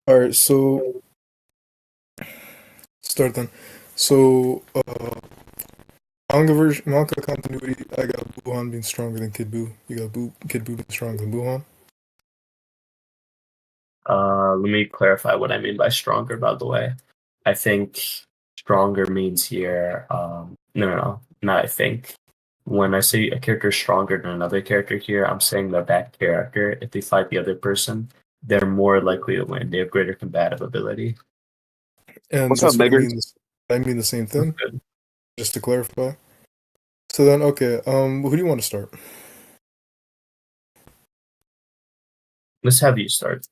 All right, so start then. So manga continuity. I got Buuhan being stronger than Kid Buu. You got Kid Buu being stronger than Buuhan. Let me clarify what I mean by stronger, by the way. I think stronger means here, no, not I think. When I say a character is stronger than another character here, I'm saying that that character, if they fight the other person, they're more likely to win. They have greater combative ability. And What's up, that's what you niggers? mean. I mean the same thing. Good. Just to clarify. So then, okay. Who do you want to start? Let's have you start.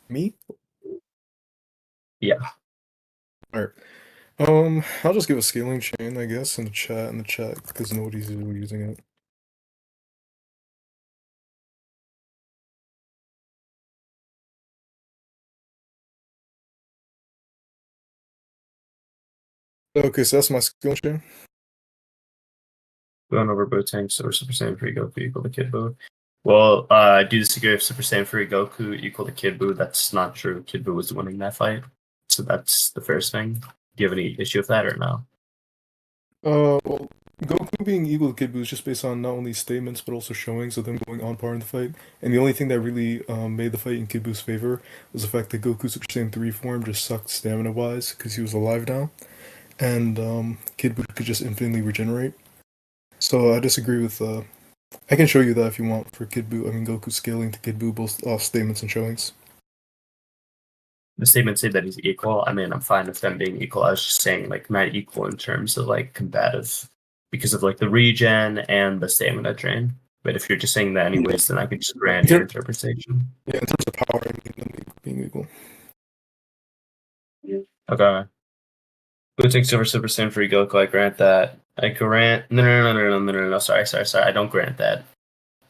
Me? Yeah. All right. I'll just give a scaling chain, I guess, in the chat, because nobody's really using it. Okay, so that's my scaling chain. Going over Botanks or Super Saiyan 3 Goku equal to Kid Buu. Well, do disagree if Super Saiyan 3 Goku equal to Kid Buu. That's not true. Kid Buu was winning that fight. So that's the first thing. Do you have any issue with that or no? Well, Goku being equal to Kid Buu is just based on not only statements but also showings of them going on par in the fight. And the only thing that really made the fight in Kid Buu's favor was the fact that Goku's Super Saiyan 3 form just sucked stamina-wise because he was alive now. And Kid Buu could just infinitely regenerate. So I disagree with. I can show you that if you want for Kid Buu. I mean, Goku scaling to Kid Buu, both statements and showings. The statement say that he's equal. I mean, I'm fine with them being equal. I was just saying, like, not equal in terms of, like, combative because of, like, the regen and the stamina drain. But if you're just saying that anyways, then I could just grant your interpretation. Yeah, in terms of power, I mean them being equal. Okay. Who takes over Super Saiyan 3 Goku? I grant that. I grant. No. Sorry. I don't grant that.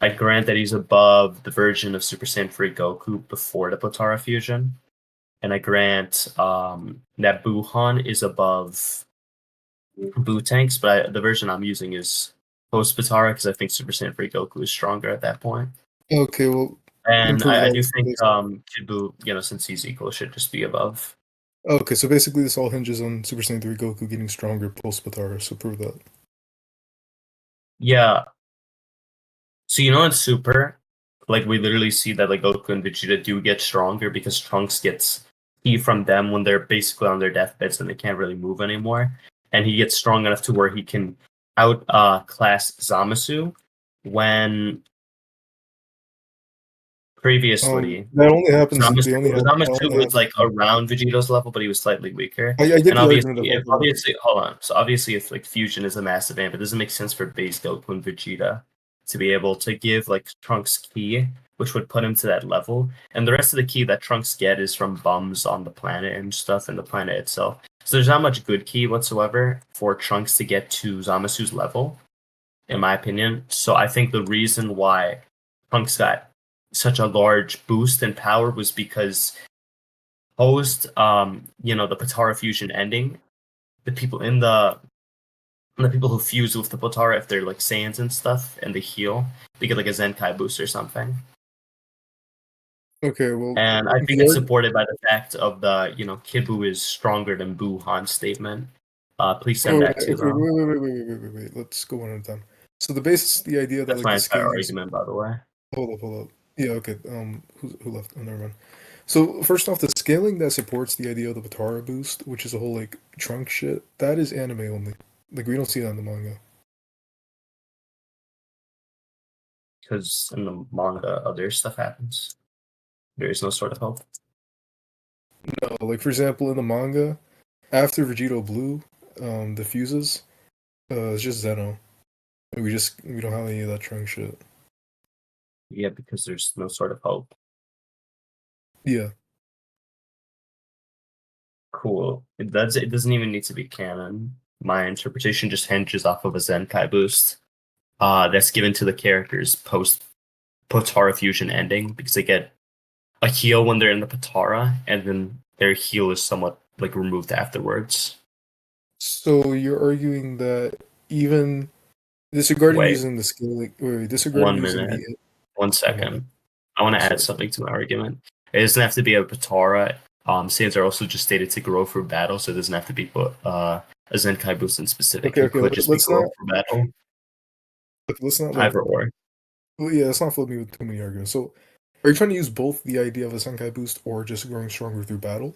I grant that he's above the version of Super Saiyan 3 Goku before the Potara fusion. And I grant that Buuhan is above Bootanks, but the version I'm using is post Potara because I think Super Saiyan 3 Goku is stronger at that point. Okay, well, And improve I that. do think Kid Buu, since he's equal, should just be above. Okay, so basically this all hinges on Super Saiyan 3 Goku getting stronger post Potara, so prove that. Yeah. So in Super, like we literally see that like Goku and Vegeta do get stronger because Trunks gets ki from them when they're basically on their deathbeds and they can't really move anymore. And he gets strong enough to where he can out class Zamasu when previously that only happens. Zamasu was like around Vegeta's level, but he was slightly weaker. I get and the obviously, hold on. So obviously, if like fusion is a massive amp, it doesn't make sense for base Goku and Vegeta to be able to give like Trunks ki, which would put him to that level. And the rest of the ki that Trunks get is from bums on the planet and stuff, and the planet itself. So there's not much good ki whatsoever for Trunks to get to Zamasu's level, in my opinion. So I think the reason why Trunks got such a large boost in power was because post the Potara fusion ending, the people who fuse with the Potara, if they're like Saiyans and stuff and they heal, they get like a Zenkai boost or something. Okay, well, and I think it's supported by the fact of the Kid Buu is stronger than Buuhan statement. Please send that to them. Wait. Let's go one at a time. So the idea that that's like my the entire scaling argument, by the way. Hold up. Yeah, okay. Who left? Oh, never mind. So first off, the scaling that supports the idea of the Potara boost, which is a whole like trunk shit, that is anime only. Like we don't see that in the manga. Because in the manga, other stuff happens. There is no sort of hope. No, like for example, in the manga, after Vegito Blue, diffuses, it's just Zeno. We don't have any of that trunk shit. Yeah, because there's no sort of hope. Yeah. Cool. It doesn't even need to be canon. My interpretation just hinges off of a Zenkai boost that's given to the characters post Potara fusion ending because they get a heal when they're in the Potara, and then their heal is somewhat like removed afterwards. So you're arguing that even disregarding using the scaling, disregarding 1 minute, 1 second. I want to add something to my argument. It doesn't have to be a Patara. Saiyans are also just stated to grow through battle, so it doesn't have to be a Zenkai boost in specific. Okay, It okay. could just be Let's grow not through battle. let's not like Either or. well, yeah. Let's not flood me with too many arguments. So, are you trying to use both the idea of a Senkai boost or just growing stronger through battle?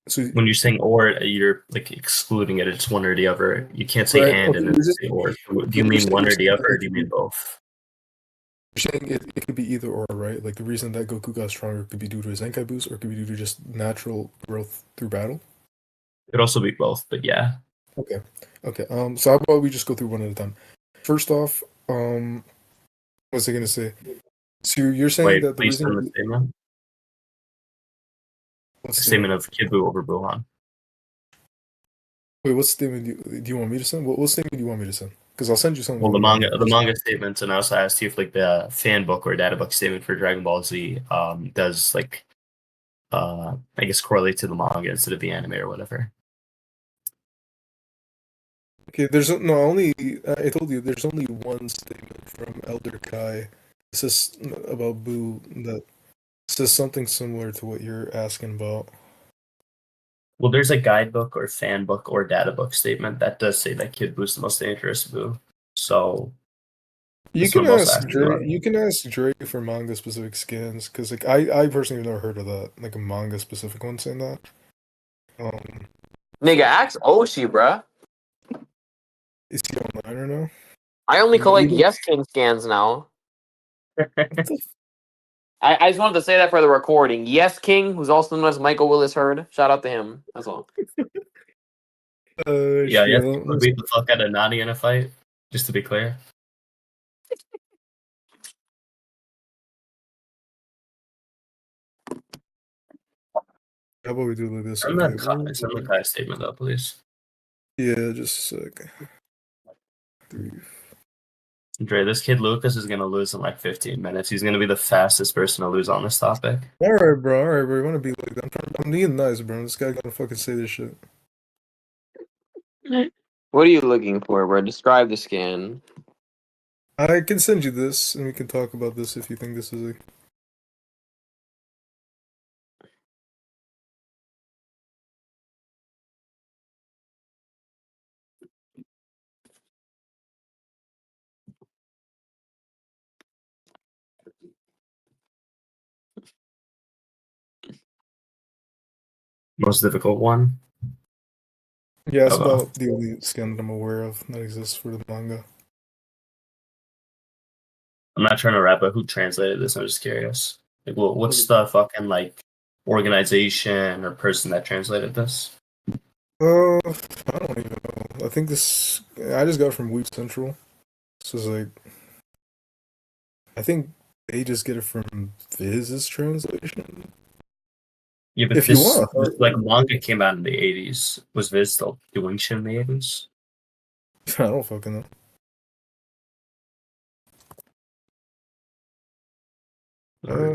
So, When you're saying or, you're like excluding it. It's one or the other. You can't say right? and Okay, then say or. Do you mean one or the other, or do you mean both? you're saying it could be either or, right? Like the reason that Goku got stronger could be due to his Zenkai boost, or it could be due to just natural growth through battle. It could also be both, but yeah. Okay, okay. So how about we just go through one at a time? First off, what was I gonna say? So you're saying Wait, that the please reason send the statement. what's The the statement of Kibu over Buuhan. wait, what statement do you want me to send? What statement do you want me to send? Because I'll send you something Well, on the manga the first. manga statements, and I also asked you if like the fan book or data book statement for Dragon Ball Z does like I guess correlate to the manga instead of the anime or whatever. Okay, there's no only I told you there's only one statement from Elder Kai. It says about Boo that says something similar to what you're asking about. Well, there's a guidebook or fan book or data book statement that does say that Kid Boo's the most dangerous Boo. So You that's what can I'm also ask asking Dre. about. You can ask Dre for manga specific scans because like I personally have never heard of that, like a manga specific one saying that. Um, Nigga, ask Oshi, bruh. is he online or no? I only collect You Yes King scans now. what the I just wanted to say that for the recording. Yes King, who's also known as Michael Willis Hurd. Shout out to him. That's all. Yeah, shit. yes, he would beat the fuck out of Nani in a fight. Just to be clear. How about we do it like this? Send Okay. send the Kai statement though, please. Yeah, just a sec. 3. Dre, this kid Lukas is gonna lose in like 15 minutes. He's gonna be the fastest person to lose on this topic. All right, bro. All right, bro. You want to be like that? I'm being nice, bro. This guy gonna fucking say this shit. What are you looking for, bro? Describe the scan. I can send you this, and we can talk about this if you think this is a. Most difficult one. Yeah, it's Oh, about the only skin that I'm aware of that exists for the manga. I'm not trying to rap, but who translated this? I'm just curious. Like, what's the fucking like organization or person that translated this? I don't even know. I think this. I just got it from Weep Central. This is like. I think they just get it from Viz's translation. Yeah, but If you this want, like manga came out in the 80s. Was Viz still doing shit in the 80s? I don't fucking know.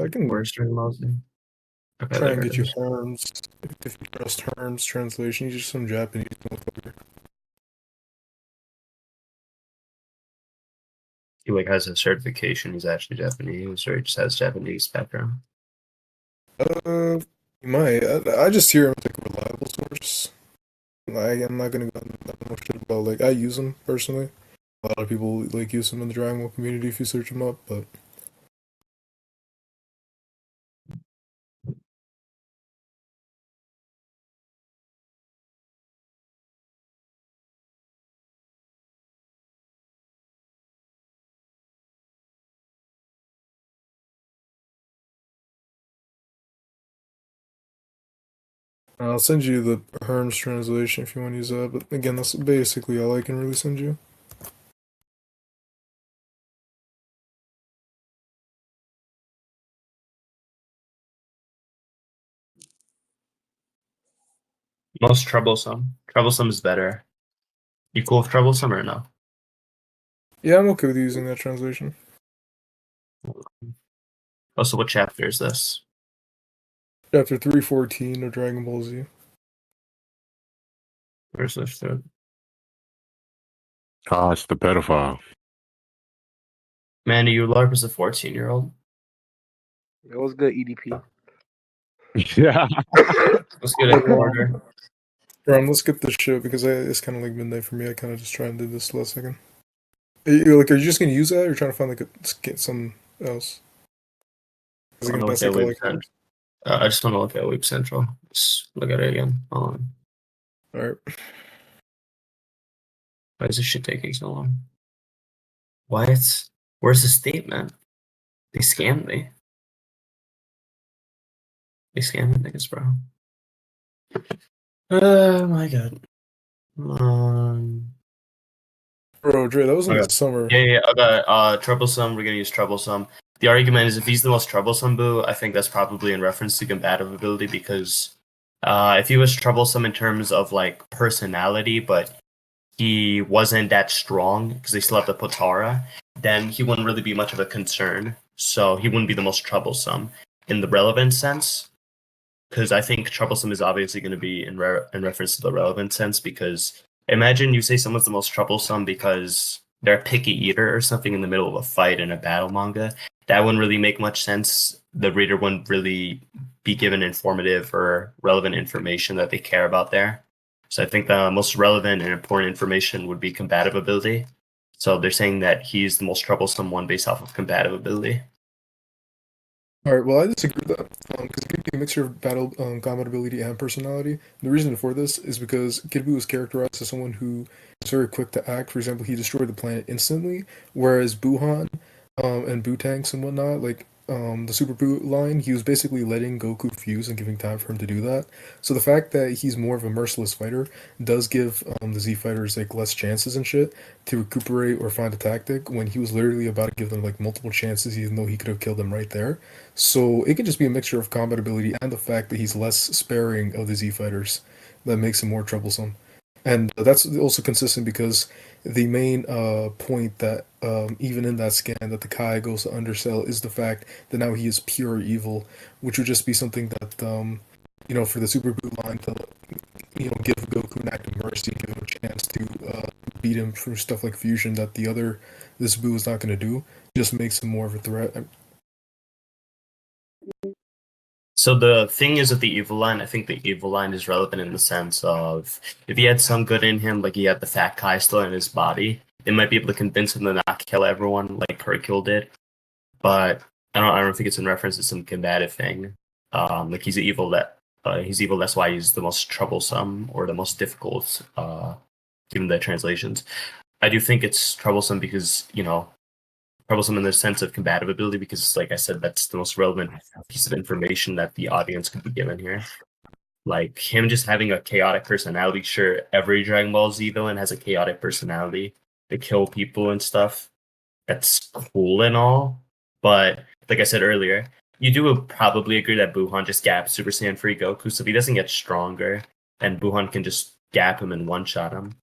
I can Where's Dragon Ball Z? Okay, try and there it get you is. Herms. If you trust Herms translation, he's just some Japanese motherfucker. He like has a certification. He's actually Japanese, or he just has Japanese background. You might. I just hear him as like a reliable source. Like, I'm not gonna go that much shit about like I use them personally. A lot of people like use them in the Dragon Ball community if you search them up, but I'll send you the Herms translation if you want to use that. But again, that's basically all I can really send you. Most troublesome. Troublesome is better. You cool with troublesome or no? Yeah, I'm okay with using that translation. Also, what chapter is this? Chapter 314 of Dragon Ball Z. Where's this? Ah, it's the pedophile. Manny, you LARP as a 14-year-old. It was good, EDP. Yeah. Let's get it in order. Let's skip this shit because it's kind of like midnight for me. I kind of just try and do this last second. Are you just gonna use that, or are you trying to find get something else? Is it gonna mess like I just want to look at Weep Central. Just look at it again. Hold on. Alright. Why is this shit taking so long? What? Where's the statement? They scammed me. They scammed the niggas, bro. Oh my god. Bro, Dre, that was in Okay. the summer. Yeah. Okay. Troublesome. We're gonna use troublesome. The argument is if he's the most troublesome Boo, I think that's probably in reference to combative ability because if he was troublesome in terms of like personality, but he wasn't that strong because they still have the Potara, then he wouldn't really be much of a concern. So he wouldn't be the most troublesome in the relevant sense. Because I think troublesome is obviously going to be in reference to the relevant sense. Because imagine you say someone's the most troublesome because they're a picky eater or something in the middle of a fight in a battle manga. That wouldn't really make much sense. The reader wouldn't really be given informative or relevant information that they care about there. So I think the most relevant and important information would be combative ability. So they're saying that he's the most troublesome one based off of combative ability. Alright, well, I disagree with that, because it could be a mixture of battle, combat ability and personality. The reason for this is because Kid Buu is characterized as someone who is very quick to act. For example, he destroyed the planet instantly, whereas Buuhan, and Buu tanks and whatnot, like, the Super Buu line, he was basically letting Goku fuse and giving time for him to do that. So the fact that he's more of a merciless fighter does give the Z fighters like less chances and shit to recuperate or find a tactic when he was literally about to give them like multiple chances, even though he could have killed them right there. So it could just be a mixture of combat ability and the fact that he's less sparing of the Z fighters that makes him more troublesome. And that's also consistent because the main point that even in that scan that the Kai goes to undersell is the fact that now he is pure evil, which would just be something that for the Super Buu line to give Goku an act of mercy, give him a chance to beat him through stuff like fusion that this Buu is not going to do, just makes him more of a threat. So the thing is with the evil line, I think the evil line is relevant in the sense of if he had some good in him, like he had the fat Kai still in his body, they might be able to convince him to not kill everyone like Hercule did. But I don't think it's in reference to some combative thing. Like he's evil. That's why he's the most troublesome or the most difficult, given the translations. I do think it's troublesome because troublesome in the sense of combative ability because, like I said, that's the most relevant piece of information that the audience could be given here. Like him just having a chaotic personality. Sure, every Dragon Ball Z villain has a chaotic personality. They kill people and stuff. That's cool and all, but like I said earlier, you do probably agree that Buuhan just gaps Super Saiyan Free Goku, so if he doesn't get stronger, and Buuhan can just gap him and one-shot him.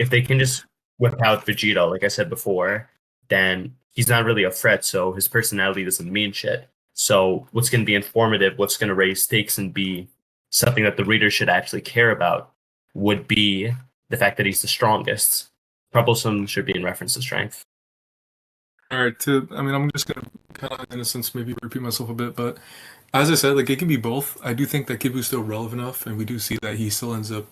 If they can just whip out Vegeta, like I said before, then he's not really a threat, so his personality doesn't mean shit. So what's going to be informative, what's going to raise stakes and be something that the reader should actually care about would be the fact that he's the strongest. Troublesome should be in reference to strength. Alright, I'm just gonna kind of, in a sense, maybe repeat myself a bit, but as I said, like, it can be both. I do think that Kid Buu's still relevant enough, and we do see that he still ends up,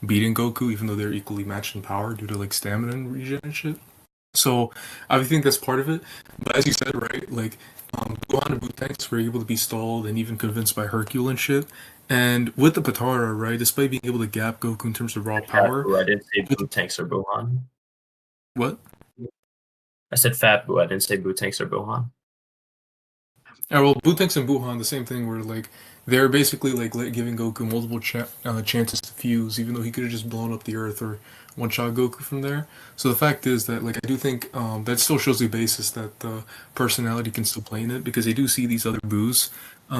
beating Goku, even though they're equally matched in power due to, like, stamina and regen and shit. So, I think that's part of it. But as you said, right, like, Buuhan and Buu tanks were able to be stalled and even convinced by Hercule and shit. And with the Potara, right, despite being able to gap Goku in terms of raw power. I didn't say Buu tanks or Buuhan. What? I said Fat Buu. I didn't say Buu tanks or Buuhan. Yeah, well, Buu tanks and Buuhan, the same thing, where like they're basically like giving Goku multiple chances to fuse, even though he could have just blown up the Earth or one-shot Goku from there. So the fact is that like I do think that still shows the basis that personality can still play in it because they do see these other Boos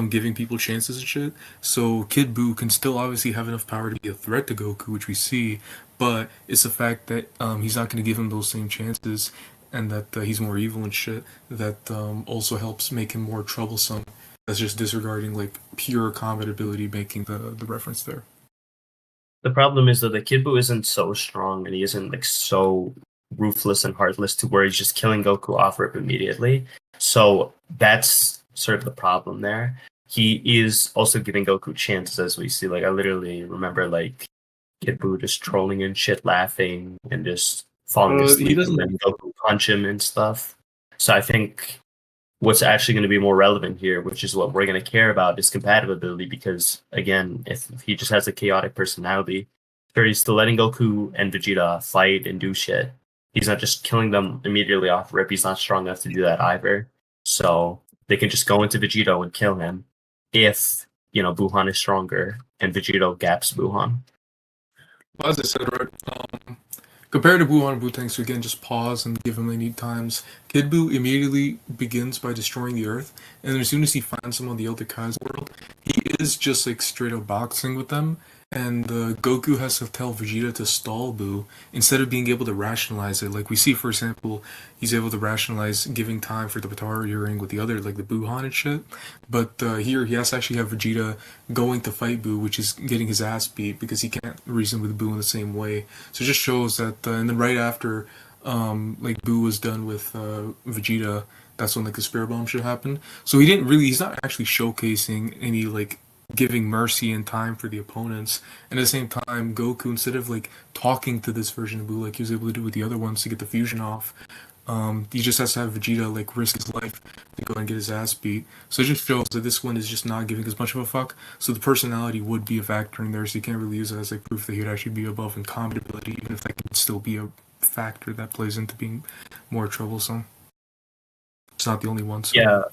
giving people chances and shit. So Kid Buu can still obviously have enough power to be a threat to Goku, which we see, but it's the fact that he's not going to give him those same chances and that he's more evil and shit, that also helps make him more troublesome. That's just disregarding like pure combat ability, making the reference there. The problem is that the Kid Buu isn't so strong and he isn't like so ruthless and heartless to where he's just killing Goku off rip immediately. So that's sort of the problem there. He is also giving Goku chances, as we see. Like I literally remember like Kid Buu just trolling and shit, laughing and just falling He asleep, and doesn't. then Goku punch him and stuff. So I think what's actually going to be more relevant here, which is what we're going to care about, is compatibility. Because again, if he just has a chaotic personality, sure, he's still letting Goku and Vegeta fight and do shit. He's not just killing them immediately off rip. He's not strong enough to do that either. So they can just go into Vegito and kill him if Buuhan is stronger and Vegito gaps Buuhan. Well, as I said, right, compared to Buuhan and Bootangs, who again just pause and give him they need times, Kid Buu immediately begins by destroying the Earth, and then as soon as he finds them on the Elder Kai's world, he is just like straight up boxing with them, and Goku has to tell Vegeta to stall Buu instead of being able to rationalize it. Like we see, for example, he's able to rationalize giving time for the Potara earring with the other, like the Buuhan and shit, but here he has to actually have Vegeta going to fight Buu, which is getting his ass beat because he can't reason with Buu in the same way. So it just shows that, and then right after, like Buu was done with Vegeta, that's when like the Spirit Bomb should happen. So he's not actually showcasing any like giving mercy and time for the opponents. And at the same time, Goku, instead of like talking to this version of Buu like he was able to do with the other ones to get the fusion off, he just has to have Vegeta like risk his life to go and get his ass beat. So it just shows that this one is just not giving as much of a fuck. So the personality would be a factor in there, so you can't really use it as like proof that he would actually be above in compatibility, even if that could still be a factor that plays into being more troublesome. It's not the only one. So Yeah.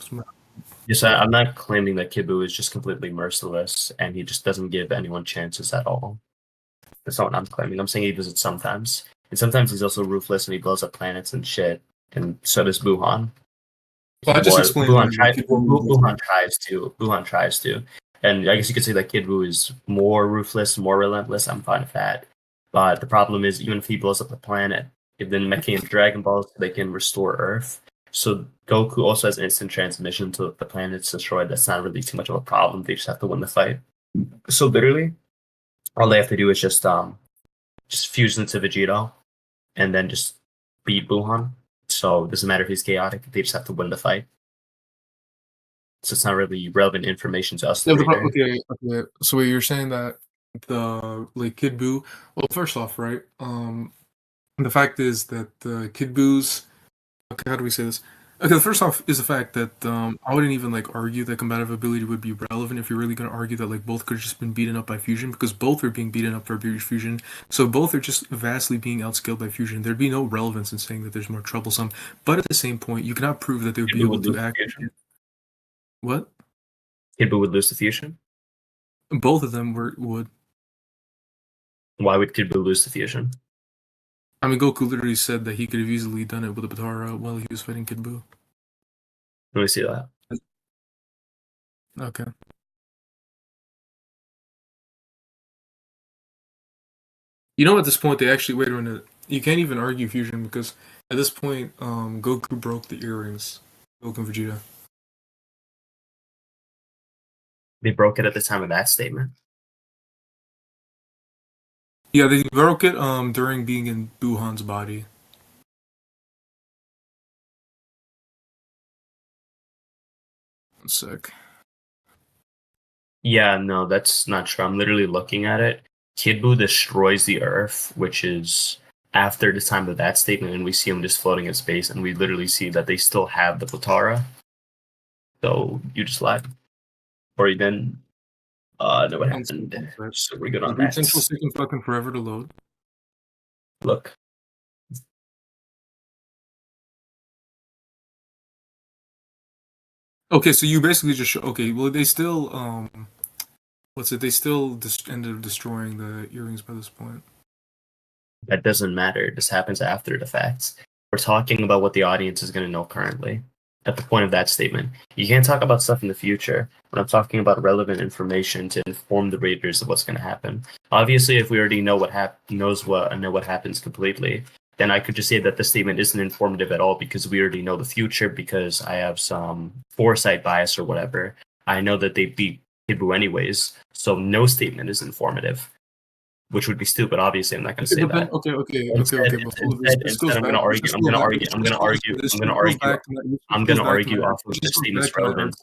Yes, I'm not claiming that Kid Buu is just completely merciless and he just doesn't give anyone chances at all. That's not what I'm claiming. I'm saying he does it sometimes. And sometimes he's also ruthless and he blows up planets and shit. And so does Buuhan. Well, I just explained Buuhan tries to. And I guess you could say that Kid Buu is more ruthless, more relentless. I'm fine with that. But the problem is, even if he blows up the planet, if then Mecha Dragon Balls, they can restore Earth. So Goku also has instant transmission to the planet's destroyed. That's not really too much of a problem. They just have to win the fight. So literally, all they have to do is just fuse into Vegito, and then just beat Buuhan. So it doesn't matter if he's chaotic. They just have to win the fight. So it's not really relevant information to us. Okay. So wait, you're saying that the like Kid Buu. Well, first off, right? The fact is that Kid Buu's. Okay, how do we say this? Okay, the first off is the fact that I wouldn't even like argue that combative ability would be relevant if you're really going to argue that like both could have just been beaten up by fusion, because both are being beaten up by fusion. So both are just vastly being outskilled by fusion. There'd be no relevance in saying that there's more troublesome. But at the same point, you cannot prove that they would be able to act. What? Kid Buu would lose the fusion? Both of them would. Why would Kid Buu lose the fusion? I mean, Goku literally said that he could have easily done it with a Potara while he was fighting Kid Buu. Let me see that. Okay. You know, at this point, they actually wait a minute. You can't even argue fusion because at this point, Goku broke the earrings. Goku and Vegeta. They broke it at the time of that statement. Yeah, they broke it during being in Buuhan's body. One sec. Yeah, no, that's not true. I'm literally looking at it. Kid Buu destroys the Earth, which is after the time of that statement, and we see him just floating in space, and we literally see that they still have the Potara. So you just lied. Or you didn't know what happened. So we're good on that. Central taking fucking forever to load. Look. Okay, so you basically just show. Okay, well, they still what's it? They still ended up destroying the earrings by this point. That doesn't matter. This happens after the facts. We're talking about what the audience is going to know currently. At the point of that statement, you can't talk about stuff in the future when I'm talking about relevant information to inform the readers of what's going to happen. Obviously, if we already know what happens completely, then I could just say that the statement isn't informative at all because we already know the future because I have some foresight bias or whatever. I know that they beat Kid Buu anyways, so no statement is informative. which would be stupid. Obviously, I'm not going to say But then, that. okay. Instead, But this goes I'm going back. to argue. I'm going to argue. I'm going to argue. I'm going to argue. I'm going to argue off of the statement's relevance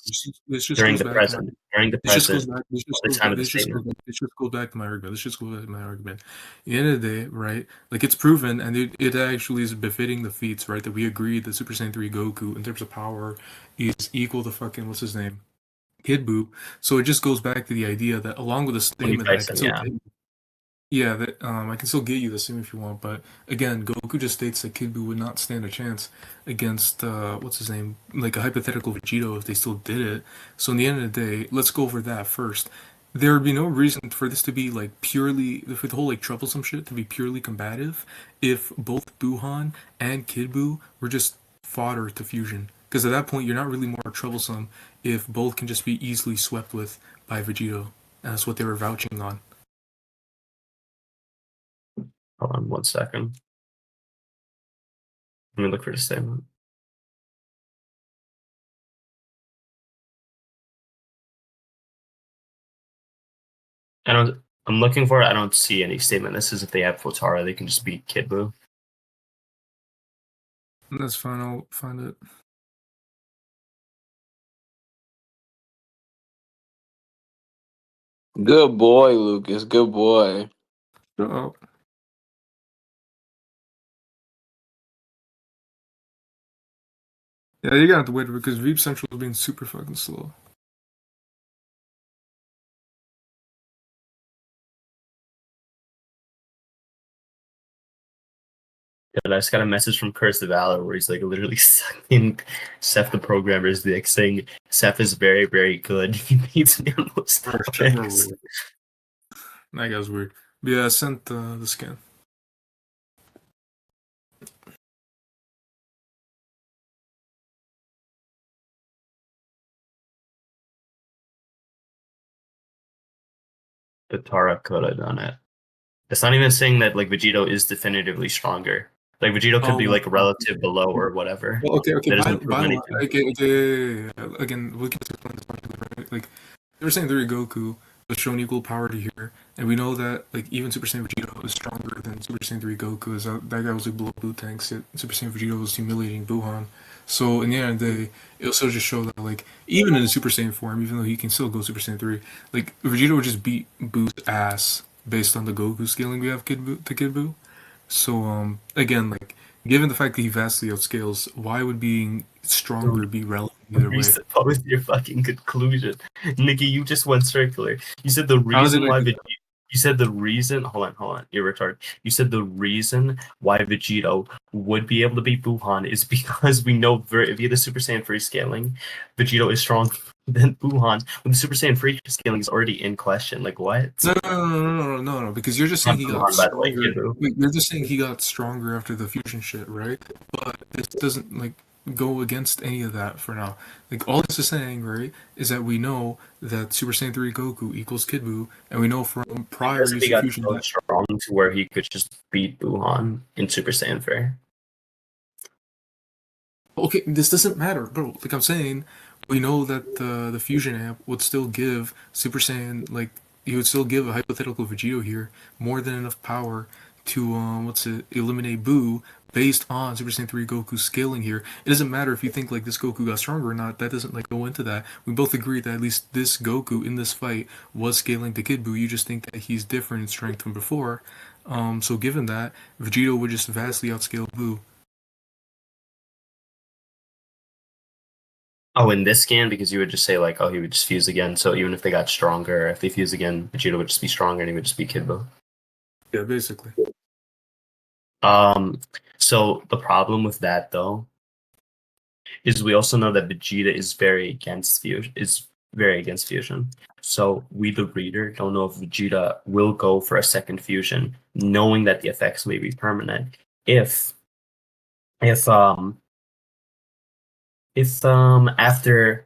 during the present. During the present, the time of the statement. This just goes back to my argument. This just goes back to my argument. At the end of the day, right? Like it's proven, and it actually is befitting the feats, right? That we agreed that Super Saiyan 3 Goku, in terms of power, is equal to fucking what's his name, Kid Buu. So it just goes back to the idea that along with the statement that I can still that I can still get you the same if you want, but again, Goku just states that Kid Buu would not stand a chance against what's his name, like a hypothetical Vegito if they still did it. So in the end of the day, let's go over that first. There would be no reason for this to be like purely for the whole like troublesome shit to be purely combative if both Buuhan and Kid Buu were just fodder to fusion. Because at that point, you're not really more troublesome if both can just be easily swept with by Vegito, and that's what they were vouching on. Hold on 1 second. Let me look for the statement. I'm looking for it. I don't see any statement. This is if they have Flotara, they can just beat Kid Buu. That's fine. I'll find it. Good boy, Lucas. Good boy. Shut up. Yeah, you're gonna have to wait because Veep Central is being super fucking slow. I just got a message from Curse of Valor where he's like literally sucking Seth the programmer's dick, saying Seth is very, very good. He beats me on most topics. That guy's weird. But yeah, I sent the scan. But Tara could have done it. It's not even saying that like Vegito is definitively stronger. Like Vegito could be like relative below or whatever. Well, okay. That doesn't prove anything. Okay. Again, we can explain this right? Like they were saying, Goku was shown equal power to here, and we know that like even Super Saiyan Vegito is stronger than Super Saiyan 3 Goku. As that guy was like below blue tanks. Yet Super Saiyan Vegito was humiliating Buuhan. So in the end of the day, it'll still just show that like even in the Super Saiyan form, even though he can still go Super Saiyan 3, like Vegito would just beat Buu's ass based on the Goku scaling we have Kid Buu. So again, like given the fact that he vastly outscales, why would being stronger be relevant either way? What was your fucking conclusion, Nikki? You just went circular. You said the reason why Vegito. You said the reason. Hold on. You're retarded. You said the reason why Vegito would be able to beat Buuhan is because we know via the Super Saiyan 3 scaling, Vegito is stronger than Buuhan when the Super Saiyan 3 scaling is already in question. Like what? No, because you're just saying he got stronger. You're just saying he got stronger after the fusion shit, right? But this doesn't like go against any of that for now. Like all this is saying, right, is that we know that Super Saiyan 3 Goku equals Kid Buu, and we know from prior use of fusion so strong to where he could just beat Buuhan in Super Saiyan 3. Okay, this doesn't matter, bro. Like I'm saying, we know that the fusion amp would still give Super Saiyan like he would still give a hypothetical Vegito here more than enough power to eliminate Buu based on Super Saiyan 3 Goku scaling here. It doesn't matter if you think like this Goku got stronger or not. That doesn't like go into that. We both agree that at least this Goku in this fight was scaling to Kid Buu. You just think that he's different in strength from before. So given that, Vegito would just vastly outscale Buu. Oh, in this scan, because you would just say like, oh, he would just fuse again. So even if they got stronger, if they fuse again, Vegito would just be stronger and he would just be Kid Buu. Yeah, basically. So the problem with that though is we also know that Vegeta is very against fusion. So we, the reader, don't know if Vegeta will go for a second fusion, knowing that the effects may be permanent. If after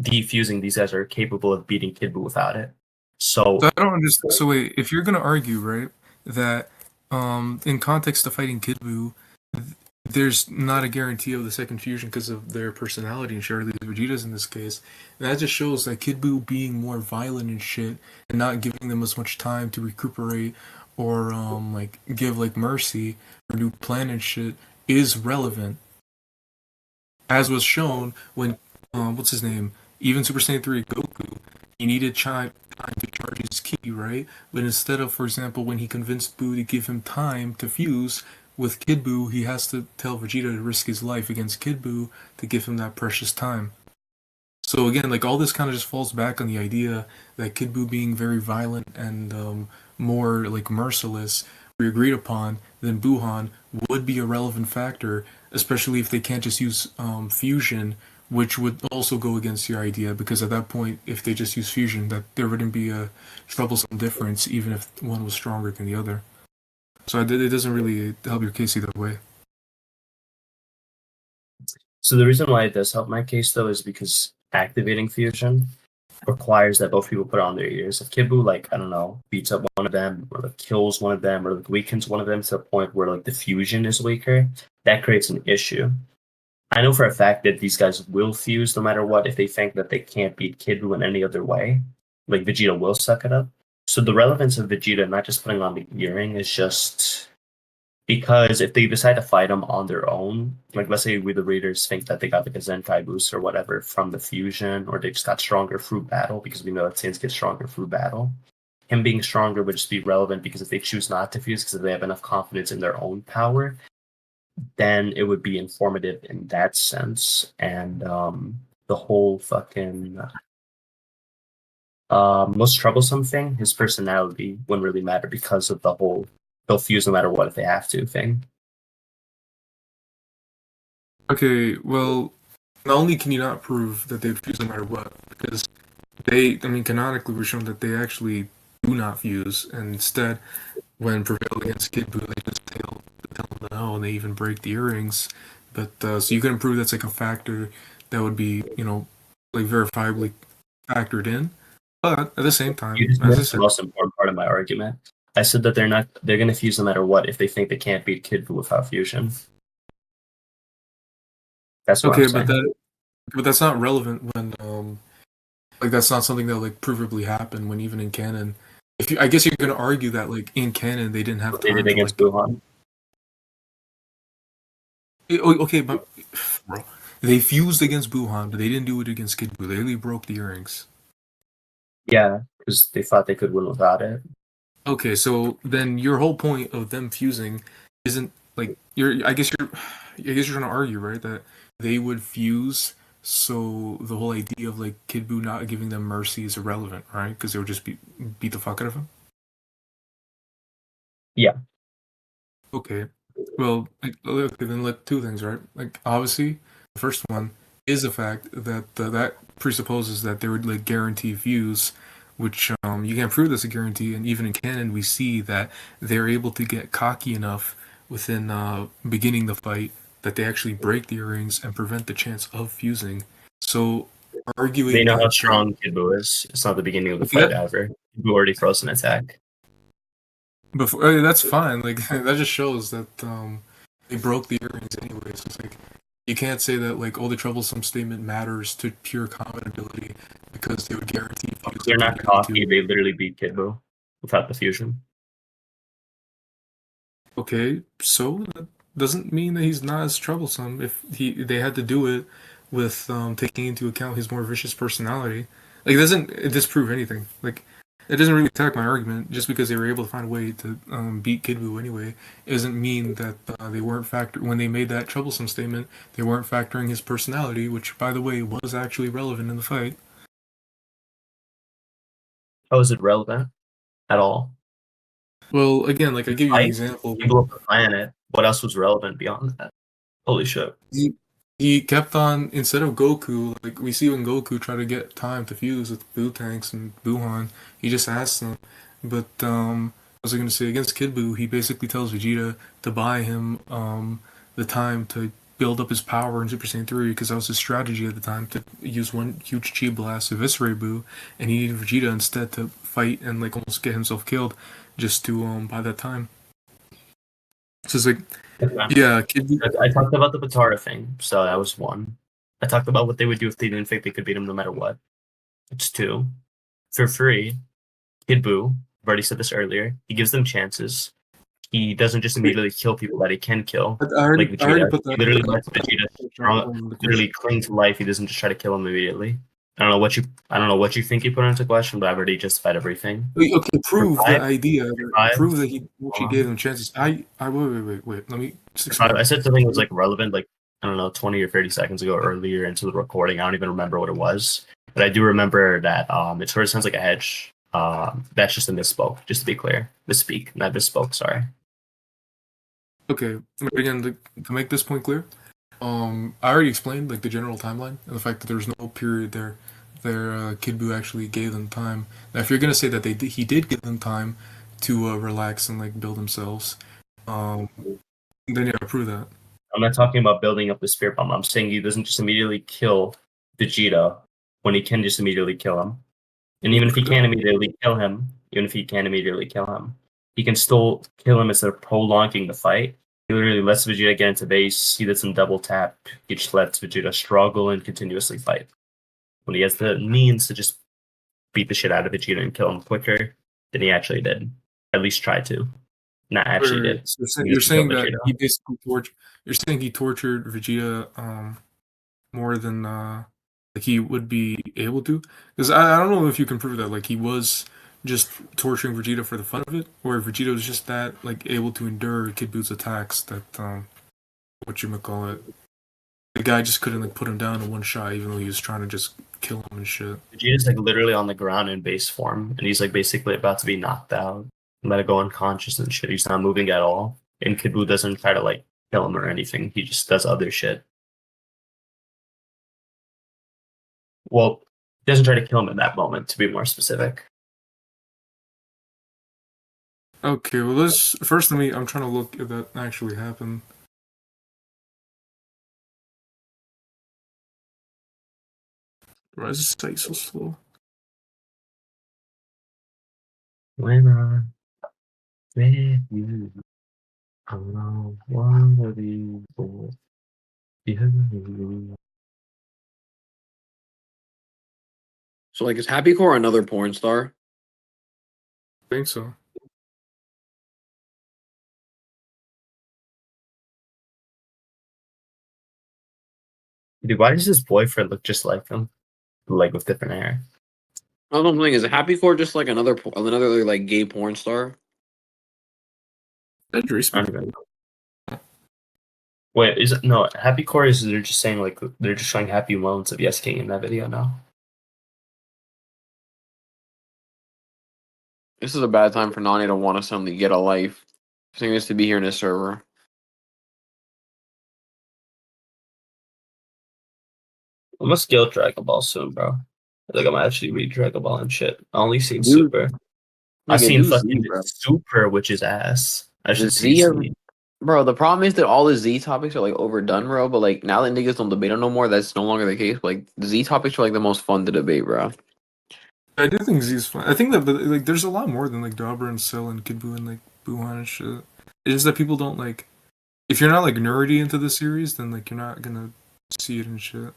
defusing, these guys are capable of beating Kid Buu without it. So I don't understand. So wait, if you're gonna argue, right, that in context of fighting Kid Buu, there's not a guarantee of the second fusion because of their personality and shit, or at least Vegeta's in this case. And that just shows that Kid Buu being more violent and shit and not giving them as much time to recuperate or like give like mercy or new plan and shit is relevant. As was shown when what's his name? Even Super Saiyan 3 Goku, he needed time to charge his ki, right? But instead of, for example, when he convinced Buu to give him time to fuse, with Kid Buu, he has to tell Vegeta to risk his life against Kid Buu to give him that precious time. So again, like all this kind of just falls back on the idea that Kid Buu being very violent and more like merciless, we agreed upon, then Buuhan would be a relevant factor, especially if they can't just use fusion, which would also go against your idea because at that point, if they just use fusion, that there wouldn't be a troublesome difference, even if one was stronger than the other. So it doesn't really help your case either way. So the reason why it does help my case though is because activating fusion requires that both people put on their ears. If Kid Buu, like, I don't know, beats up one of them or like kills one of them or like weakens one of them to the point where like the fusion is weaker, that creates an issue. I know for a fact that these guys will fuse no matter what if they think that they can't beat Kid Buu in any other way. Like Vegeta will suck it up. So the relevance of Vegeta not just putting on the earring is just because if they decide to fight them on their own, like let's say we the readers think that they got like a Zenkai boost or whatever from the fusion, or they just got stronger through battle because we know that Saiyans get stronger through battle. Him being stronger would just be relevant because if they choose not to fuse because they have enough confidence in their own power, then it would be informative in that sense. And the whole fucking most troublesome thing, his personality wouldn't really matter because of the whole they'll fuse no matter what if they have to thing. Okay, well, not only can you not prove that they'd fuse no matter what, because canonically we're shown that they actually do not fuse, and instead, when prevailed against Kid Buu, they just tell them no, and they even break the earrings. But so you couldn't prove that's like a factor that would be, like verifiably factored in. But at the same time, You just as I missed the said, most important part of my argument. I said that they're gonna fuse no matter what if they think they can't beat Kid Buu without fusion. That's what I'm okay, saying. but that's not relevant when like that's not something that like provably happened when even in canon. I guess you're gonna argue that like in canon they didn't have What they time did to against like. Buuhan. Okay, but bro, they fused against Buuhan, but they didn't do it against Kid Buu. They really broke the earrings. Yeah, because they thought they could win without it. Okay, so then your whole point of them fusing isn't like I guess you're trying to argue, right, that they would fuse, so the whole idea of like Kid Buu not giving them mercy is irrelevant, right? Because they would just beat the fuck out of him. Yeah. Okay. Well, okay, then let two things, right? Like obviously, the first one is the fact that that presupposes that they would like guarantee views, which you can't prove that's a guarantee, and even in canon we see that they're able to get cocky enough within beginning the fight that they actually break the earrings and prevent the chance of fusing. So They arguing know how that strong Kid Buu is. It's not the beginning of the okay, fight ever. Kid Buu already froze an attack. before that's fine. Like that just shows that they broke the earrings anyway. So it's like you can't say that like the troublesome statement matters to pure combat ability because they would guarantee fuse They're if they not needed cocky. to. They literally beat Kid Buu without the fusion. Okay, so that doesn't mean that he's not as troublesome if they had to do it with taking into account his more vicious personality. Like it doesn't disprove anything. Like it doesn't really attack my argument. Just because they were able to find a way to beat Kid Buu anyway, doesn't mean that they weren't when they made that troublesome statement. They weren't factoring his personality, which by the way was actually relevant in the fight. How is it relevant at all? Well, again, like I give you an Fight? example. He blew up the planet. What else was relevant beyond that? Holy shit. He kept on instead of Goku, like we see when Goku tried to get time to fuse with Buu tanks and Buuhan, he just asked them. But what was I gonna say against Kid Buu? He basically tells Vegeta to buy him the time to build up his power in Super Saiyan 3 because that was his strategy at the time to use one huge chi blast to eviscerate Buu, and he needed Vegeta instead to fight and like almost get himself killed just to buy that time. So it's like Yeah, Kid Buu. I talked about the Batara thing, so that was one. I talked about what they would do if they didn't think they could beat him no matter what. It's two. For free, Kid Buu, I've already said this earlier, he gives them chances. He doesn't just immediately kill people that he can kill. I already, Like I already Vegeta. put He that. literally lets Vegeta literally cling to life. He doesn't just try to kill him immediately. I don't know what you think you put into question, but I've already justified everything. Okay, prove the five, idea. five, Prove that he actually gave them chances. Wait. Let me. I said something that was like relevant, like I don't know, 20 or 30 seconds ago earlier into the recording. I don't even remember what it was, but I do remember that it sort of sounds like a hedge. That's just a misspoke. Just to be clear, misspeak, not misspoke. Sorry. Okay, but again, to make this point clear, I already explained like the general timeline and the fact that there was no period there. Kid Buu actually gave them time. Now, if you're gonna say that he did give them time to relax and like build themselves, then yeah, prove that. I'm not talking about building up the spirit bomb. I'm saying he doesn't just immediately kill Vegeta when he can just immediately kill him. And even if he can't immediately kill him, he can still kill him instead of prolonging the fight. He literally lets Vegeta get into base. He does some double tap. He just lets Vegeta struggle and continuously fight. When he has the means to just beat the shit out of Vegeta and kill him quicker than he actually did. At least try to. Not actually did. So you're saying that he basically tortured. You're saying he tortured Vegeta more than like he would be able to. Because I don't know if you can prove that like he was just torturing Vegeta for the fun of it, or if Vegeta was just that like able to endure Kid Buu's attacks that the guy just couldn't like put him down in one shot, even though he was trying to just kill him and shit. Vegeta's like literally on the ground in base form, and he's like basically about to be knocked out. I'm about to go unconscious and shit. He's not moving at all. And Kid Buu doesn't try to like kill him or anything. He just does other shit. Well, he doesn't try to kill him in that moment, to be more specific. Okay, well I'm trying to look if that actually happened. Why is this site so slow? When I'm with you, I'm not one of these fools. So like, is Happy Core another porn star? I think so. Dude, why does his boyfriend look just like him? Like with different hair. I don't know. Is Happy Core just like another like gay porn star? I don't even know. Wait, is it no Happy Core? Is they're just saying like they're just showing happy moments of Yes King in that video now? This is a bad time for Nani to want to suddenly get a life. He needs to be here in his server. I'm gonna scale Dragon Ball soon, bro. I think I'm actually read Dragon Ball and shit. I only seen Dude, Super. I seen do fucking Z, bro. Super, which is ass. I should see Z, Z. bro. The problem is that all the Z topics are like overdone, bro. But like now that niggas don't debate them no more, that's no longer the case. But, like the Z topics are like the most fun to debate, bro. I do think Z's fun. I think that like there's a lot more than like Dabra and Cell and Kid Buu and like Buuhan and shit. It's just that people don't like. If you're not like nerdy into the series, then like you're not gonna see it and shit.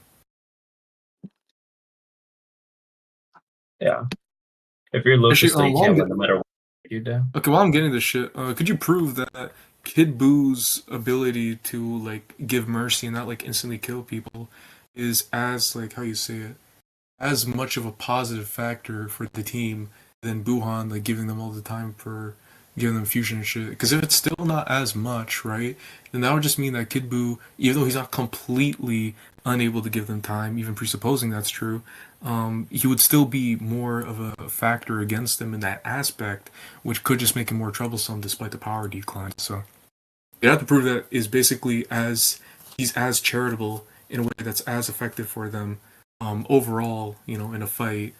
Yeah. If you're Lukas, Actually, then you can't win no matter what you do. Okay, while I'm getting this shit, could you prove that Kid Buu's ability to like give mercy and not like instantly kill people is as like how you say it, as much of a positive factor for the team than Buuhan like giving them all the time for giving them fusion and shit? Because if it's still not as much, right, then that would just mean that Kid Buu, even though he's not completely unable to give them time, even presupposing that's true, he would still be more of a factor against them in that aspect, which could just make him more troublesome despite the power decline. So you have to prove that is basically he's as charitable in a way that's as effective for them overall, in a fight,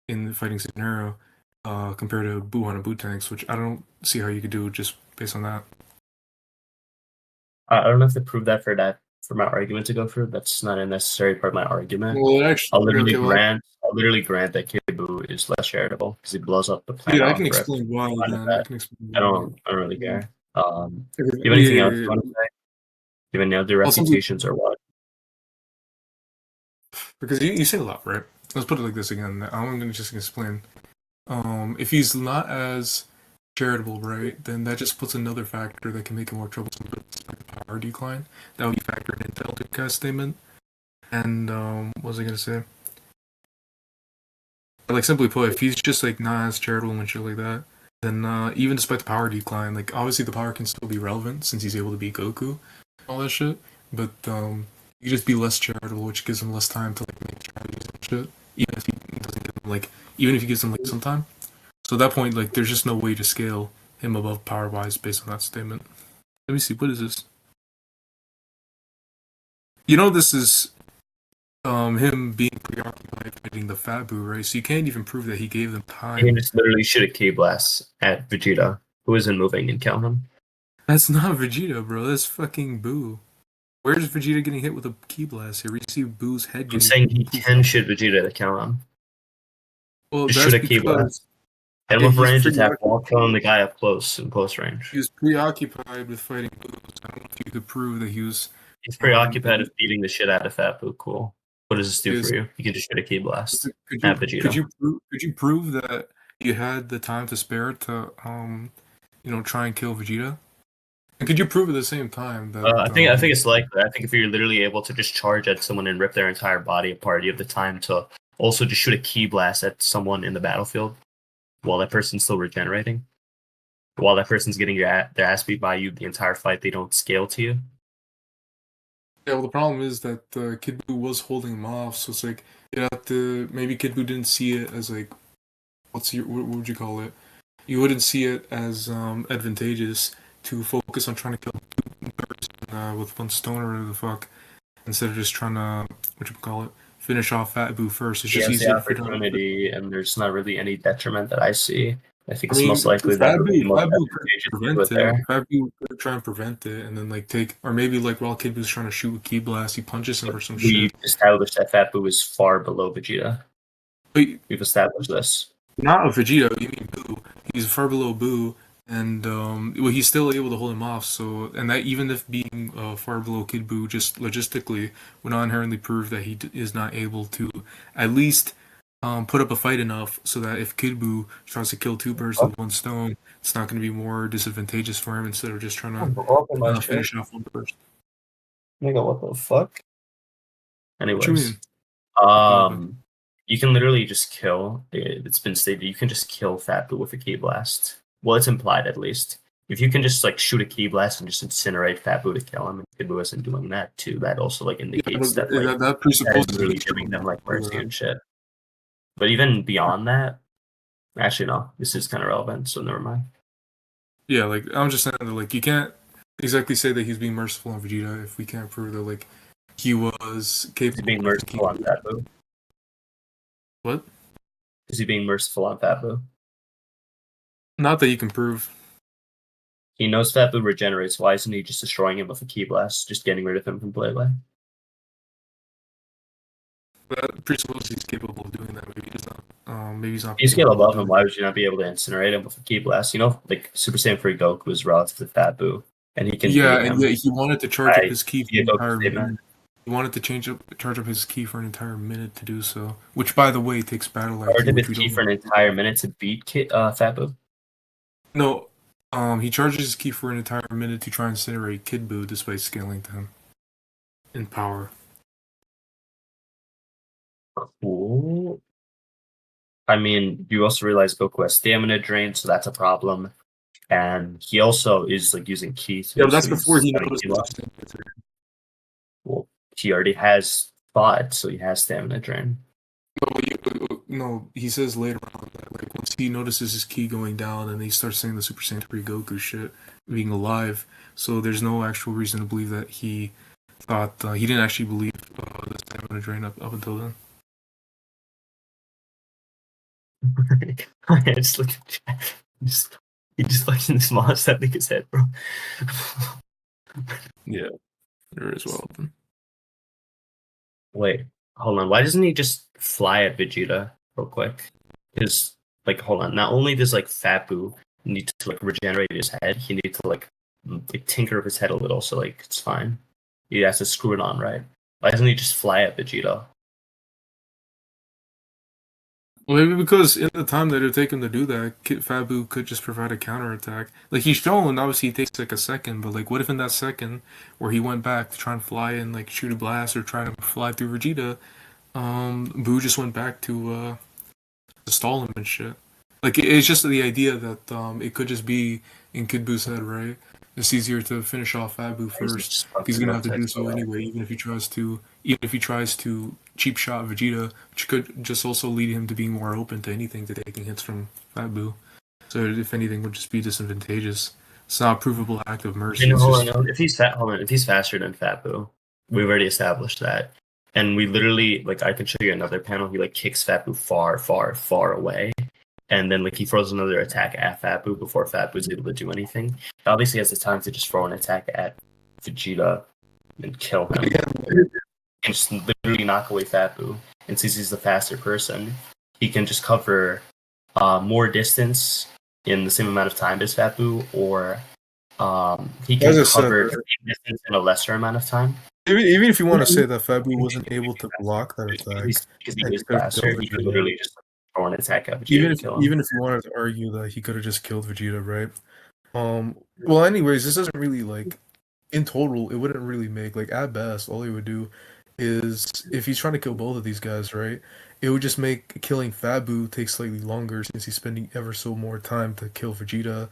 in the fighting scenario, compared to Buuhan and Bootanks, which I don't see how you could do just based on that. I don't have to prove that for my argument to go through. That's not a necessary part of my argument. Well, actually, I'll literally grant that Kid Buu is less charitable because he blows up the planet. Dude, I can explain why. Then I can explain. I don't really care. Do you have anything else Yeah. you want to say? Do you have any other Also, reputations or what? because you say a lot, right? Let's put it like this again. I'm gonna just explain. If he's not as charitable, right, then that just puts another factor that can make it more troublesome. Like the power decline. That would be factored into Eldercast statement. And what was I gonna say? Like simply put, if he's just like not as charitable and shit like that, then even despite the power decline, like obviously the power can still be relevant since he's able to beat Goku, all that shit. But you just be less charitable, which gives him less time to like make strategies and shit. Even if he doesn't give him like, even if he gives him like some time. So at that point, like there's just no way to scale him above power wise based on that statement. Let me see, what is this? You know, this is him being preoccupied fighting the Fat Boo, right? So you can't even prove that he gave them You time. can just literally shoot a Ki blast at Vegeta, who isn't moving, and kill him. That's not Vegeta, bro. That's fucking Boo. Where's Vegeta getting hit with a Ki blast here? We see Boo's head I'm getting. saying he poofed can off. shoot Vegeta to kill him. Well, Just that's shoot a Ki because blast. Hit him yeah, with he's range pretty attack while killing the guy up close in close he range. was preoccupied with fighting Boo. So I don't know if you could prove that he was. He's preoccupied with beating the shit out of Fat Boo. Cool. What does this do Is- for you? You can just shoot a Ki blast Could at you Vegeta. could you prove that you had the time to spare to try and kill Vegeta? And could you prove at the same time that I think it's likely. I think if you're literally able to just charge at someone and rip their entire body apart, you have the time to also just shoot a Ki blast at someone in the battlefield while that person's still regenerating. While that person's getting their ass beat by you the entire fight, they don't scale to you. Yeah, well, the problem is that Kid Buu was holding him off, so it's like you have to maybe Kid Buu didn't see it as like what would you call it? You wouldn't see it as advantageous to focus on trying to kill two birds with one stone or whatever the fuck instead of just trying to what you call it finish off Fat Buu first. It's He just has the easier to figure out. opportunity, and there's not really any detriment that I see. I think I it's mean, most likely that it would be most Fat Buu could advantageous to do prevent it it. there. Fat Buu could try and prevent it, and then like take, or maybe like while Kid Buu's trying to shoot with Ki Blast, he punches him or some We shit. established that Fat Boo is far below Vegeta. But We've established this. not a Vegeta, you mean Buu. He's far below Buu, and well, he's still able to hold him off. So, and that even if being far below Kid Buu, just logistically, would not inherently prove that he is not able to at least put up a fight enough so that if Kid Buu tries to kill two birds with one stone, it's not going to be more disadvantageous for him instead of just trying to finish off one person. Nigga, what the fuck? What you Anyways, mean? you can literally just kill. It's been stated you can just kill Fat Boo with a Ki blast. Well, it's implied at least. If you can just like shoot a Ki blast and just incinerate Fat Boo to kill him, and Kid Buu isn't doing that too, that also like indicates that like that presupposes that is really giving them like mercy and shit. But even beyond that, actually no, this is kind of relevant, so never mind. Yeah, like I'm just saying that like you can't exactly say that he's being merciful on Vegeta if we can't prove that like he was capable. Is he being merciful on Fat Boo? What? Is he being merciful on Fat Boo? Not that you can prove. He knows Fat Boo regenerates. Why isn't he just destroying him with a Ki blast, just getting rid of him completely? That presupposes he's capable of doing that. Maybe he's not. Maybe he's not. If you scale capable of above him, doing why would you not be able to incinerate him with a Ki blast? You know, like Super Saiyan 3 Goku is relative to Fat Boo, and he can Yeah, beat him. and yet he wanted to charge up by his ki for via an Goku's entire statement. minute. He wanted to charge up his ki for an entire minute to do so. Which, by the way, takes battle IQ. Charge up which his we Ki don't for an know. entire minute to beat Fat Boo. No, he charges his ki for an entire minute to try and incinerate Kid Buu despite scaling to him in power. Cool. I mean, you also realize Goku has stamina drain, so that's a problem. And he also is like using Ki. Yeah, but that's so he's before he having noticed. Ki loss. Well, he already has fought, so he has stamina drain. No, he says later on that like once he notices his ki going down and he starts saying the Super Saiyan 3 Goku shit being alive, so there's no actual reason to believe that he thought he didn't actually believe the stamina drain up until then. I just look at chat. He just fucking the smallest that nigga's head, bro. Yeah, there is well. Wait, hold on. Why doesn't he just fly at Vegeta real quick? Because, like, hold on. Not only does like Fat Boo need to like regenerate his head, he needs to like like tinker with his head a little, so like it's fine. He has to screw it on right. Why doesn't he just fly at Vegeta? Well, maybe because in the time that it took him to do that, Fabu could just provide a counterattack. Like he's shown, obviously it takes like a second, but like what if in that second where he went back to try and fly and like shoot a blast or try to fly through Vegeta, Boo just went back to stall him and shit. Like it's just the idea that it could just be in Kid Boo's head, right? It's easier to finish off Fabu first. He's gonna have to do so anyway, even if he tries to cheap shot Vegeta, which could just also lead him to being more open to anything, to taking hits from Fabu. So if anything, would just be disadvantageous. It's not a provable act of mercy. Hold on. If he's if he's faster than Fabu, we've already established that. And we literally, like, I can show you another panel. He like kicks Fabu far, far, far away, and then like he throws another attack at Fabu before Fabu's able to do anything. He obviously has the time to just throw an attack at Vegeta and kill him, and just literally knock away Fabu. And since he's the faster person, he can just cover more distance in the same amount of time as Fabu, or he can cover the same distance in a lesser amount of time. Even if you want to say that Fabu wasn't able to block that attack, because he was faster, he could literally just throw an attack at Vegeta. Even if you wanted to argue that he could have just killed Vegeta, right? Well, anyways, this doesn't really, like, in total, it wouldn't really make, like, at best, all he would do is, if he's trying to kill both of these guys, right, it would just make killing Fabu take slightly longer since he's spending ever so more time to kill Vegeta.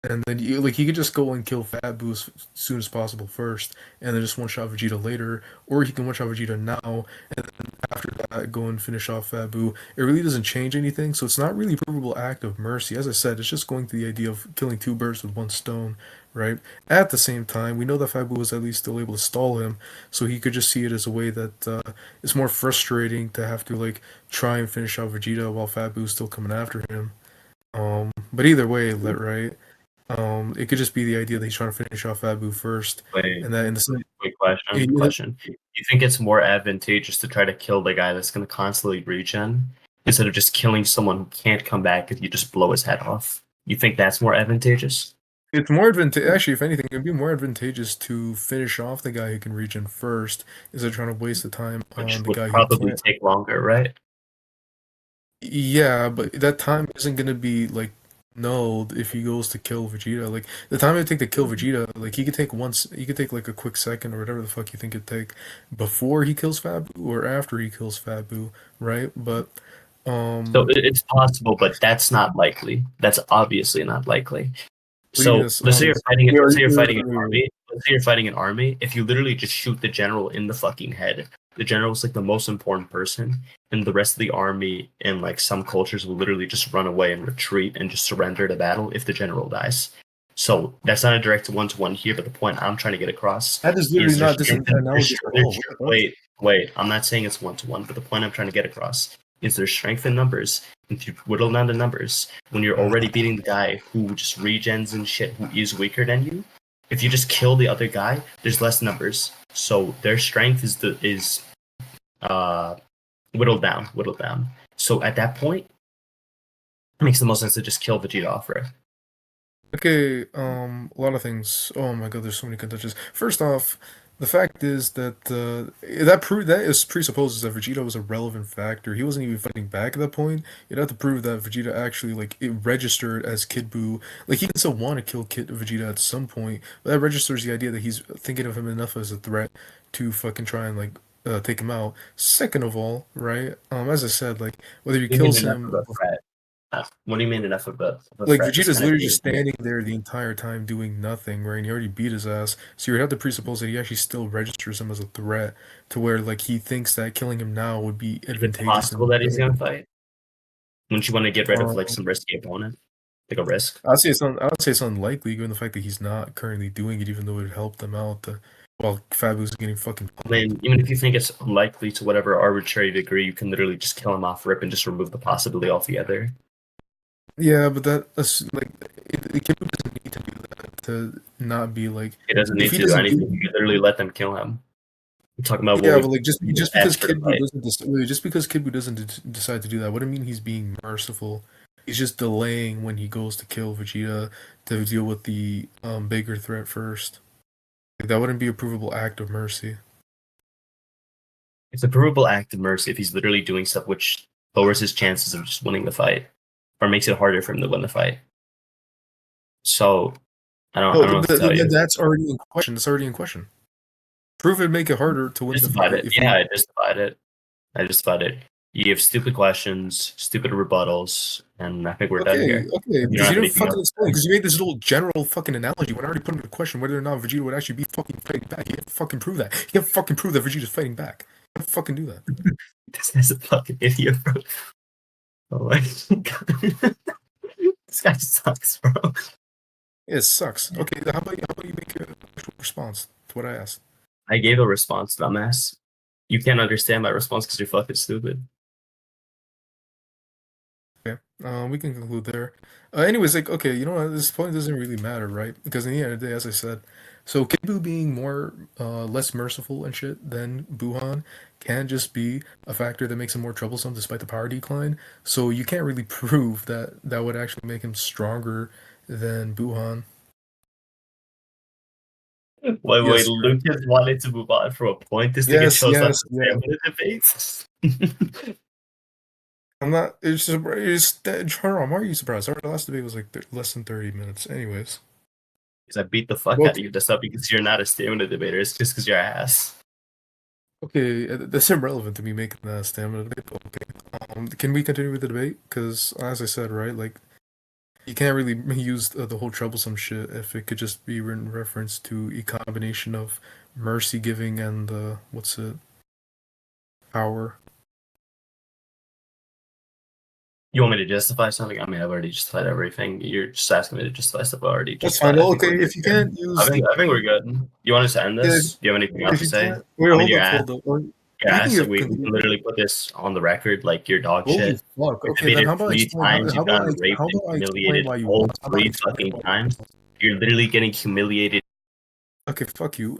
And then he could just go and kill Fabu as soon as possible first, and then just one-shot Vegeta later, or he can one-shot Vegeta now, and then after that go and finish off Fabu. It really doesn't change anything, so it's not really a provable act of mercy. As I said, it's just going to the idea of killing two birds with one stone, right? At the same time, we know that Fabu was at least still able to stall him, so he could just see it as a way that it's more frustrating to have to, like, try and finish off Vegeta while Fabu's still coming after him. But either way, right? It could just be the idea that he's trying to finish off Fabu first. And that in the same question. Do you think it's more advantageous to try to kill the guy that's going to constantly regen instead of just killing someone who can't come back if you just blow his head off? You think that's more advantageous? It's more advantageous. Actually, if anything, it'd be more advantageous to finish off the guy who can regen first instead of trying to waste the time on the guy who can't. Probably take longer, right? Yeah, but that time isn't going to be, like, no, if he goes to kill Vegeta, like the time it take to kill Vegeta, like he could take like a quick second or whatever the fuck you think it'd take before he kills Fabu or after he kills Fabu, right? But so it's possible, but that's not likely. That's obviously not likely. So let's say you're fighting an army. Let's say you're fighting an army. If you literally just shoot the general in the fucking head, the general's like the most important person, and the rest of the army in like some cultures will literally just run away and retreat and just surrender to battle if the general dies. So that's not a direct one-to-one here, but the point I'm trying to get across that is literally not this analogy. Wait, I'm not saying it's one-to-one, but the point I'm trying to get across is there's strength in numbers. If you whittle down the numbers, when you're already beating the guy who just regens and shit, who is weaker than you, if you just kill the other guy, there's less numbers. So their strength is whittled down. So at that point, it makes the most sense to just kill Vegeta off, right? Okay, a lot of things. Oh my god, there's so many contentious. First off, the fact is that that presupposes that Vegeta was a relevant factor. He wasn't even fighting back at that point. You'd have to prove that Vegeta actually, like, it registered as Kid Buu. Like, he can still want to kill Vegeta at some point, but that registers the idea that he's thinking of him enough as a threat to fucking try and, like, take him out. Second of all, right? As I said, like, whether he kills him. What do you mean enough of a like Vegeta's literally just standing there the entire time doing nothing, right? And he already beat his ass. So you would have to presuppose that he actually still registers him as a threat to where, like, he thinks that killing him now would be advantageous. Is it possible that he's gonna fight? Wouldn't you want to get rid of like some risky opponent? Like a risk? I would say it's unlikely given the fact that he's not currently doing it, even though it would help them out while Fabu's getting fucking I mean, even if you think it's unlikely to whatever arbitrary degree, you can literally just kill him off rip and just remove the possibility altogether. Yeah, but that's like it doesn't need to do that to not be like. It doesn't need to do anything. You can literally let them kill him. We're talking about but like just because Kid Buu doesn't decide to do that, wouldn't mean he's being merciful. He's just delaying when he goes to kill Vegeta to deal with the bigger threat first. Like, that wouldn't be a provable act of mercy. It's a provable act of mercy if he's literally doing stuff which lowers his chances of just winning the fight, or makes it harder for him to win the fight. So I don't know what to tell you. That's already in question. That's already in question. Prove it, make it harder to win the Justified fight. it. Yeah, I justified it. I justified it. You give stupid questions, stupid rebuttals, and I think we're done here. Okay, You don't because have you didn't anything fucking else. explain. Because you made this little general fucking analogy when I already put into question whether or not Vegeta would actually be fucking fighting back. You can't fucking prove that. You can't fucking prove that Vegeta's fighting back. You can't fucking do that. This guy's a fucking idiot, bro. Oh my god. This guy sucks, bro. It sucks. Okay, how about you make a actual response to what I asked? I gave a response, dumbass. You can't understand my response because you're fucking stupid. Okay, we can conclude there. Anyways, like, okay, you know what? This point doesn't really matter, right? Because in the end of the day, as I said, so Kid Buu being less merciful and shit than Buuhan can just be a factor that makes him more troublesome despite the power decline. So you can't really prove that that would actually make him stronger than Buuhan. Wait, Yes, Lucas wanted to move on from a point. This nigga yes, chose not yes, to yeah. stay with the debates. I'm not. It's Haram, why are you surprised? Our last debate was like less than 30 minutes. Anyways, Because I beat the fuck Well- out of you. That's not because you're not a stamina debater. It's just because you're ass. okay, that's irrelevant to me making that stamina debate. But okay, can we continue with the debate? Because as I said, right, like you can't really use the whole troublesome shit if it could just be in reference to a combination of mercy giving and what's it, power. You want me to justify something? I mean, I've already justified everything. You're just asking me to justify stuff I already That's justified. fine. I think Okay, we're if you good. can't use, I think we're good. You want us to end this? Do you have anything else if to you say? can't, wait, I mean, hold you're up, ass. hold up. Or- You're we can ass. give We can conclusion. literally put this on the record. Like, you're dog Holy shit. fuck! You're Okay, then debated how about I 3 explain? times. How You've about gotten raped how and about I explain humiliated why you all lost? How about I 3 explain fucking why you times. lost? You're literally getting humiliated. Okay, fuck you.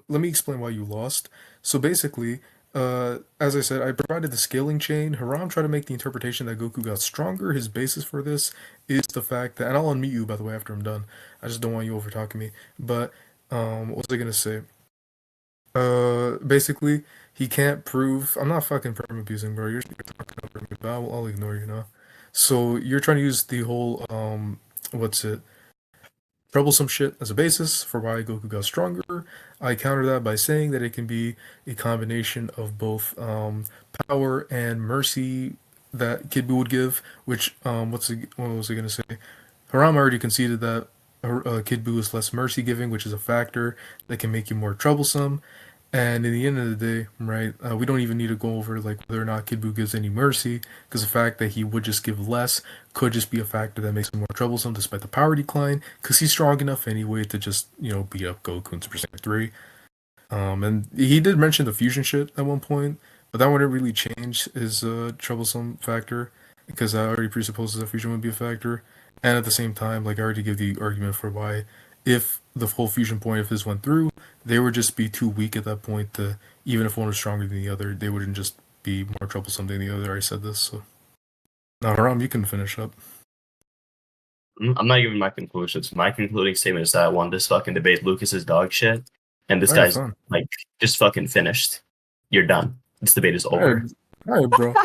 Let me explain why you lost. So basically, as I said, I provided the scaling chain. Haram tried to make the interpretation that Goku got stronger. His basis for this is the fact that, and I'll unmute you by the way after I'm done. I just don't want you over talking me. But what was I gonna say? Basically, he can't prove. I'm not fucking perm abusing, bro. You're talking over me, but I'll ignore you now. So you're trying to use the whole what's it? Troublesome shit as a basis for why Goku got stronger. I counter that by saying that it can be a combination of both power and mercy that Kid Buu would give. Which what was I gonna say? Haram already conceded that Kid Buu is less mercy giving, which is a factor that can make you more troublesome. And in the end of the day, right, we don't even need to go over like whether or not Kid Buu gives any mercy, because the fact that he would just give less could just be a factor that makes him more troublesome despite the power decline, because he's strong enough anyway to just, beat up Goku in Super Saiyan 3. And he did mention the fusion shit at one point, but that wouldn't really change his troublesome factor, because that already presupposes that fusion would be a factor. And at the same time, like I already give the argument for why, if the whole fusion point, if this went through, they would just be too weak at that point to, even if one was stronger than the other, they wouldn't just be more troublesome than the other. I said this, so. Now, Haram, you can finish up. I'm not giving my conclusions. My concluding statement is that I won this fucking debate. Lucas is dog shit. And this Alright, guy's fine. like just fucking finished. You're done. This debate is over. Alright, bro.